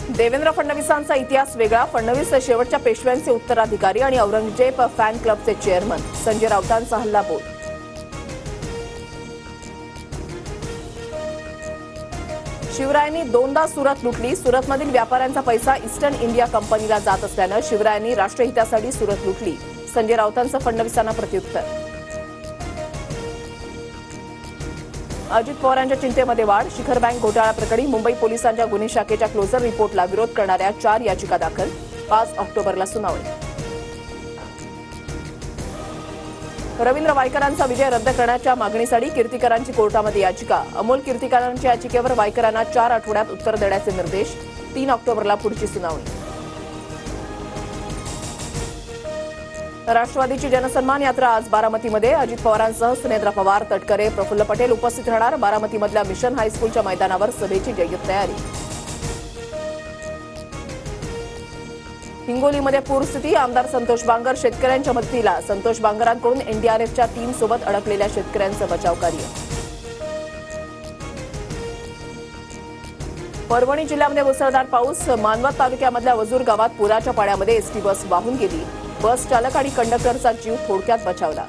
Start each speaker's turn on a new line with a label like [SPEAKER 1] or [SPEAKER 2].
[SPEAKER 1] देवेंद्र फडणवीसांचा इतिहास वेगळा. फडणवीस शेवटच्या पेशव्यांचे उत्तराधिकारी आणि औरंगजेब फॅन क्लबचे चेअरमन. संजय राऊतांचा हल्लाबोल. शिवरायांनी दोनदा सुरत लुटली. सुरतमधील व्यापाऱ्यांचा पैसा ईस्टर्न इंडिया कंपनीला जात असल्यानं शिवरायांनी राष्ट्रहितासाठी सुरत लुटली. संजय राऊतांचं फडणवीसांना प्रत्युत्तर. अजित पवारांच्या चिंतेमध्ये वाढ. शिखर बँक घोटाळा प्रकरणी मुंबई पोलिसांच्या गुन्हे शाखेच्या क्लोजर रिपोर्टला विरोध करणाऱ्या 4 याचिका दाखल. 5 ऑक्टोबरला सुनावणी. रवींद्र वायकरांचा विजय रद्द करण्याच्या मागणीसाठी कीर्तीकरांची कोर्टामध्ये याचिका. अमोल कीर्तीकरांच्या याचिकेवर वायकरांना 4 आठवड्यात उत्तर देण्याचे निर्देश. 3 ऑक्टोबरला पुढची सुनावणी. राष्ट्रवादीची जनसन्मान यात्रा आज बारामतीमध्ये. अजित पवारांसह सुनेत्रा पवार, तटकरे, प्रफुल्ल पटेल उपस्थित राहणार. बारामतीमधल्या मिशन हायस्कूलच्या मैदानावर सभेची जय्यत तयारी. हिंगोलीमध्ये पूरस्थिती. आमदार संतोष बांगर शेतकऱ्यांच्या मदतीला. संतोष बांगरांकडून एनडीआरएफच्या टीमसोबत अडकलेल्या शेतकऱ्यांचं बचाव कार्य. परभणी जिल्ह्यामध्ये मुसळधार पाऊस. मानवत तालुक्यामधल्या वजूर गावात पुराच्या पाण्यामध्ये एसटी बस वाहून गेली. बस चालक आणि कंडक्टरचा जीव थोडक्यात बचावला.